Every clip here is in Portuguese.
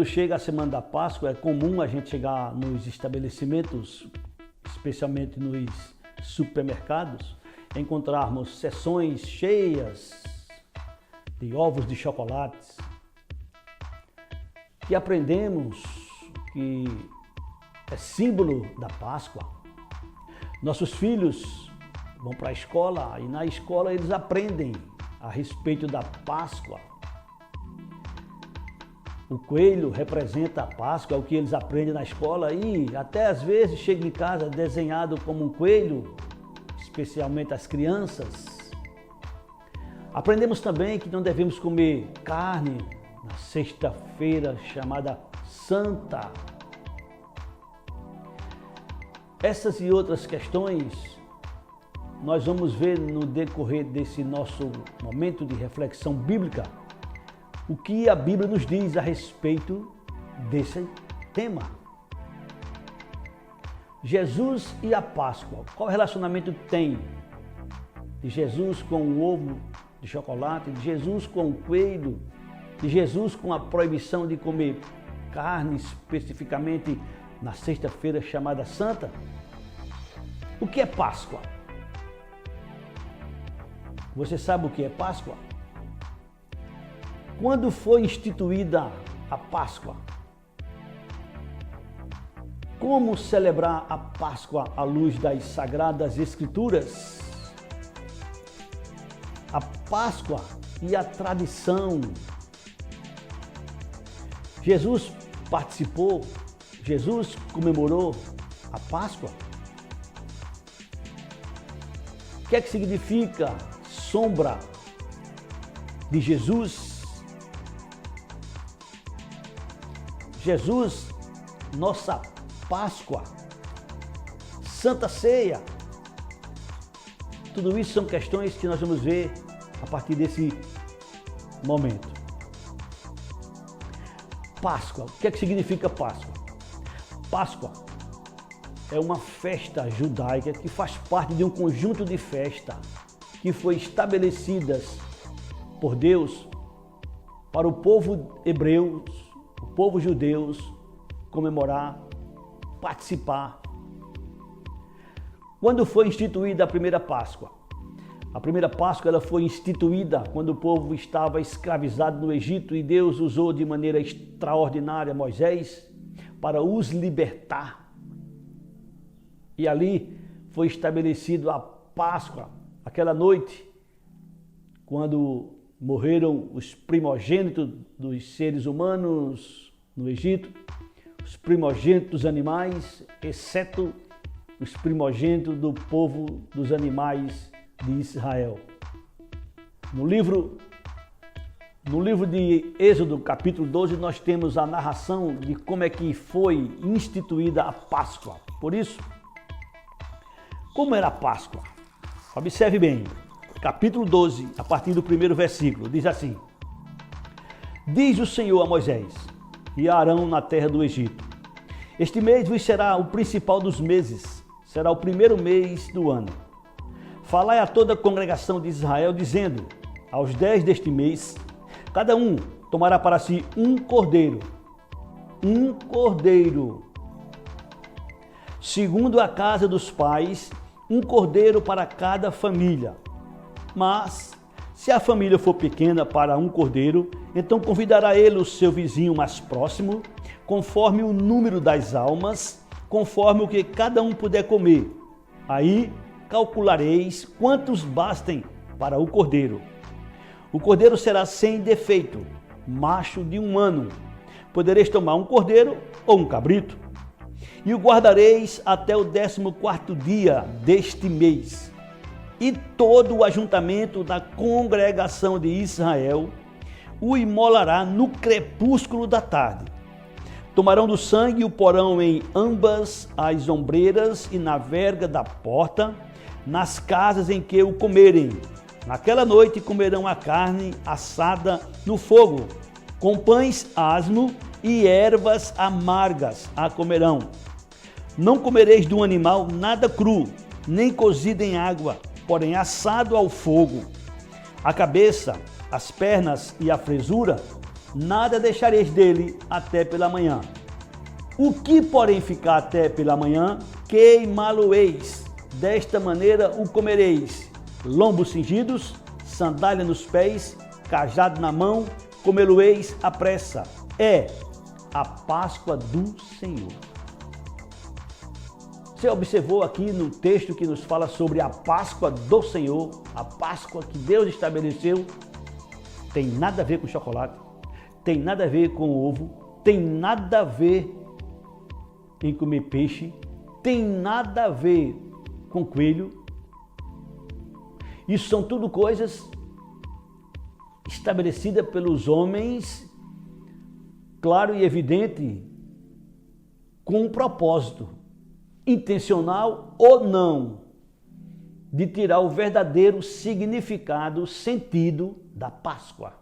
chega a semana da Páscoa, é comum a gente chegar nos estabelecimentos, especialmente nos supermercados, encontrarmos seções cheias de ovos de chocolates, que aprendemos que é símbolo da Páscoa. Nossos filhos vão para a escola e na escola eles aprendem a respeito da Páscoa. O coelho representa a Páscoa, é o que eles aprendem na escola e até às vezes chega em casa desenhado como um coelho, especialmente as crianças. Aprendemos também que não devemos comer carne na sexta-feira chamada Santa. Essas e outras questões nós vamos ver no decorrer desse nosso momento de reflexão bíblica o que a Bíblia nos diz a respeito desse tema. Jesus e a Páscoa. Qual relacionamento tem de Jesus com o ovo de chocolate, de Jesus com o coelho, de Jesus com a proibição de comer carne, especificamente na sexta-feira chamada Santa? O que é Páscoa? Você sabe o que é Páscoa? Quando foi instituída a Páscoa? Como celebrar a Páscoa à luz das Sagradas Escrituras? A Páscoa e a tradição. Jesus participou, Jesus comemorou a Páscoa. O que é que significa sombra de Jesus? Jesus, nossa Páscoa, Santa Ceia. Tudo isso são questões que nós vamos ver a partir desse momento. Páscoa. O que é que significa Páscoa? Páscoa é uma festa judaica que faz parte de um conjunto de festas que foi estabelecidas por Deus para o povo hebreu, o povo judeu comemorar, participar. Quando foi instituída a primeira Páscoa? A primeira Páscoa ela foi instituída quando o povo estava escravizado no Egito e Deus usou de maneira extraordinária Moisés para os libertar. E ali foi estabelecido a Páscoa, aquela noite, quando morreram os primogênitos dos seres humanos no Egito, os primogênitos dos animais, exceto os primogênitos do povo dos animais de Israel. No livro de Êxodo, capítulo 12, nós temos a narração de como é que foi instituída a Páscoa. Por isso, como era a Páscoa? Observe bem, capítulo 12, a partir do primeiro versículo, diz assim: Diz o Senhor a Moisés e a Arão na terra do Egito: Este mês vos será o principal dos meses, será o primeiro mês do ano. Falai a toda a congregação de Israel, dizendo: Aos 10 deste mês, cada um tomará para si um cordeiro, segundo a casa dos pais, um cordeiro para cada família. Mas, se a família for pequena para um cordeiro, então convidará ele o seu vizinho mais próximo, conforme o número das almas, conforme o que cada um puder comer. Aí calculareis quantos bastem para o cordeiro. O cordeiro será sem defeito, macho de 1 ano. Podereis tomar um cordeiro ou um cabrito. E o guardareis até o 14º dia deste mês. E todo o ajuntamento da congregação de Israel o imolará no crepúsculo da tarde. Tomarão do sangue e o porão em ambas as ombreiras e na verga da porta, nas casas em que o comerem. Naquela noite comerão a carne assada no fogo, com pães asmo e ervas amargas a comerão. Não comereis do animal nada cru, nem cozido em água, porém assado ao fogo. A cabeça, as pernas e a fresura, nada deixareis dele até pela manhã. O que, porém, ficar até pela manhã, queimá-lo-eis. Desta maneira o comereis. Lombos cingidos, sandália nos pés, cajado na mão, comê-lo-eis à pressa. É a Páscoa do Senhor. Você observou aqui no texto que nos fala sobre a Páscoa do Senhor, a Páscoa que Deus estabeleceu, tem nada a ver com chocolate, tem nada a ver com ovo, tem nada a ver em comer peixe, tem nada a ver com coelho. Isso são tudo coisas estabelecidas pelos homens, claro e evidente, com um propósito, intencional ou não, de tirar o verdadeiro significado, sentido da Páscoa.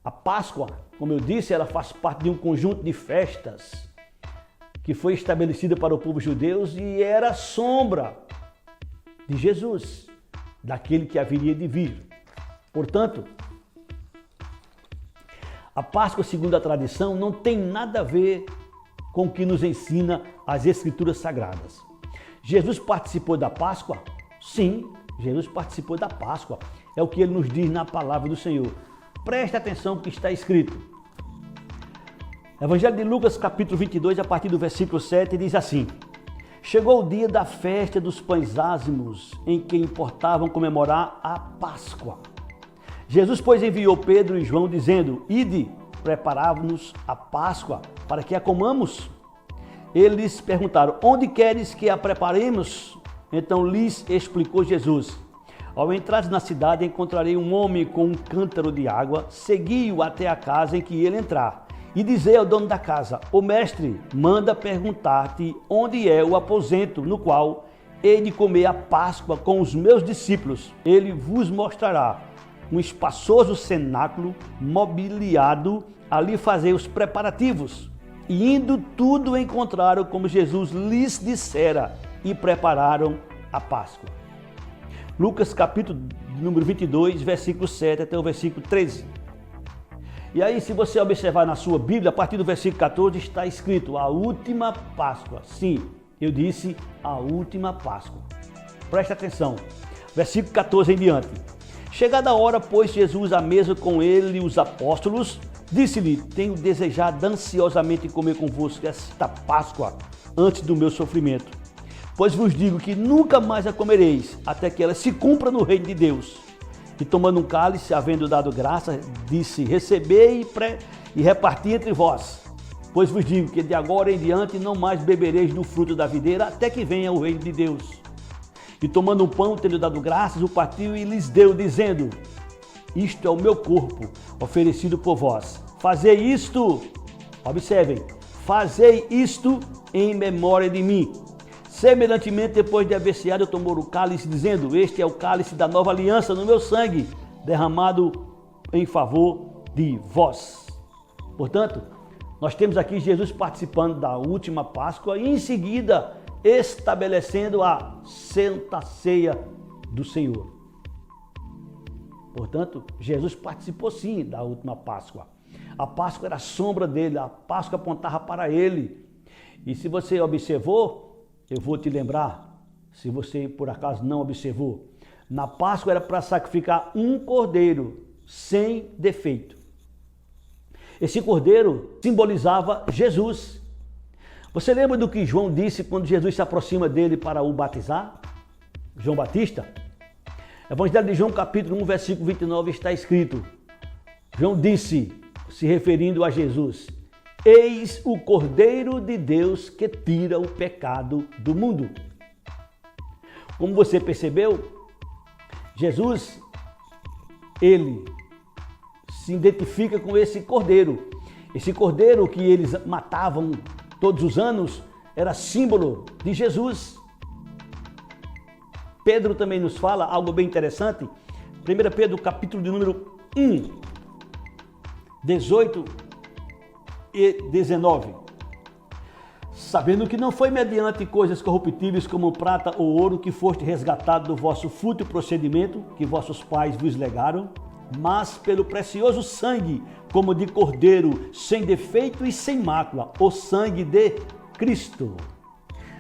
A Páscoa, como eu disse, ela faz parte de um conjunto de festas que foi estabelecida para o povo judeu e era sombra de Jesus, daquele que haveria de vir. Portanto, a Páscoa, segundo a tradição, não tem nada a ver com o que nos ensina as Escrituras Sagradas. Jesus participou da Páscoa? Sim, Jesus participou da Páscoa. É o que ele nos diz na palavra do Senhor. Preste atenção no que está escrito. Evangelho de Lucas, capítulo 22, a partir do versículo 7, diz assim: Chegou o dia da festa dos pães ázimos, em que importavam comemorar a Páscoa. Jesus, pois, enviou Pedro e João, dizendo: Ide, preparai-nos a Páscoa, para que a comamos. Eles perguntaram: Onde queres que a preparemos? Então lhes explicou Jesus: Ao entrares na cidade, encontrarei um homem com um cântaro de água, segui-o até a casa em que ele entrar. E dizei ao dono da casa: O mestre manda perguntar-te onde é o aposento no qual hei de comer a Páscoa com os meus discípulos. Ele vos mostrará um espaçoso cenáculo mobiliado, ali fazei os preparativos. E indo tudo encontraram como Jesus lhes dissera e prepararam a Páscoa. Lucas capítulo número 22, versículo 7 até o versículo 13. E aí, se você observar na sua Bíblia, a partir do versículo 14 está escrito a última Páscoa. Sim, eu disse a última Páscoa. Preste atenção. Versículo 14 em diante. Chegada a hora, pôs Jesus à mesa com ele e os apóstolos, disse-lhe: Tenho desejado ansiosamente comer convosco esta Páscoa antes do meu sofrimento. Pois vos digo que nunca mais a comereis, até que ela se cumpra no reino de Deus. E tomando um cálice, havendo dado graça, disse: Recebei e reparti entre vós. Pois vos digo que de agora em diante não mais bebereis do fruto da videira, até que venha o reino de Deus. E tomando um pão, tendo dado graças, o partiu e lhes deu, dizendo: Isto é o meu corpo, oferecido por vós. Fazei isto, observem, fazei isto em memória de mim. Semelhantemente, depois de haver ceado, tomou o cálice, dizendo: Este é o cálice da nova aliança no meu sangue, derramado em favor de vós. Portanto, nós temos aqui Jesus participando da última Páscoa e em seguida estabelecendo a Santa Ceia do Senhor. Portanto, Jesus participou sim da última Páscoa. A Páscoa era a sombra dele, a Páscoa apontava para ele. E se você observou, eu vou te lembrar, se você por acaso não observou, na Páscoa era para sacrificar um cordeiro sem defeito. Esse cordeiro simbolizava Jesus. Você lembra do que João disse quando Jesus se aproxima dele para o batizar? João Batista? Evangelho de João, capítulo 1, versículo 29, está escrito: João disse, se referindo a Jesus: Eis o Cordeiro de Deus que tira o pecado do mundo. Como você percebeu, Jesus, ele se identifica com esse cordeiro. Esse cordeiro que eles matavam todos os anos era símbolo de Jesus. Pedro também nos fala algo bem interessante. 1 Pedro, capítulo de número 1, 18 e 19. Sabendo que não foi mediante coisas corruptíveis como prata ou ouro que foste resgatado do vosso fútil procedimento que vossos pais vos legaram, mas pelo precioso sangue, como de cordeiro, sem defeito e sem mácula, o sangue de Cristo.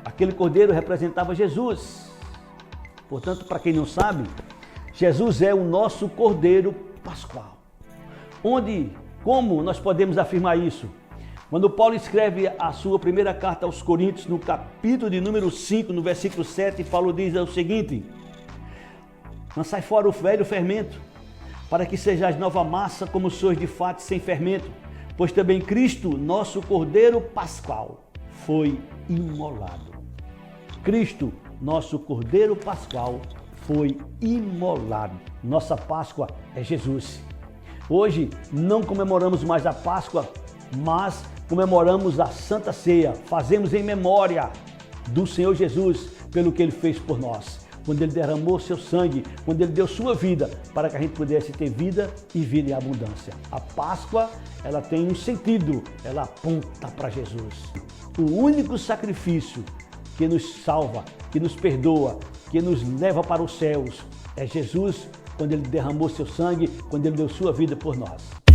Aquele cordeiro representava Jesus. Portanto, para quem não sabe, Jesus é o nosso cordeiro pascual. Como nós podemos afirmar isso? Quando Paulo escreve a sua primeira carta aos Coríntios, no capítulo de número 5, no versículo 7, Paulo diz o seguinte: lançai fora o velho fermento, para que sejais nova massa, como sois de fato sem fermento, pois também Cristo, nosso cordeiro pascual, foi imolado. Cristo, nosso cordeiro pascual, foi imolado. Nossa Páscoa é Jesus. Hoje não comemoramos mais a Páscoa, mas comemoramos a Santa Ceia. Fazemos em memória do Senhor Jesus pelo que Ele fez por nós. Quando Ele derramou seu sangue, quando Ele deu sua vida para que a gente pudesse ter vida e vida em abundância. A Páscoa, ela tem um sentido, ela aponta para Jesus. O único sacrifício que nos salva, que nos perdoa, que nos leva para os céus é Jesus, quando Ele derramou seu sangue, quando Ele deu sua vida por nós.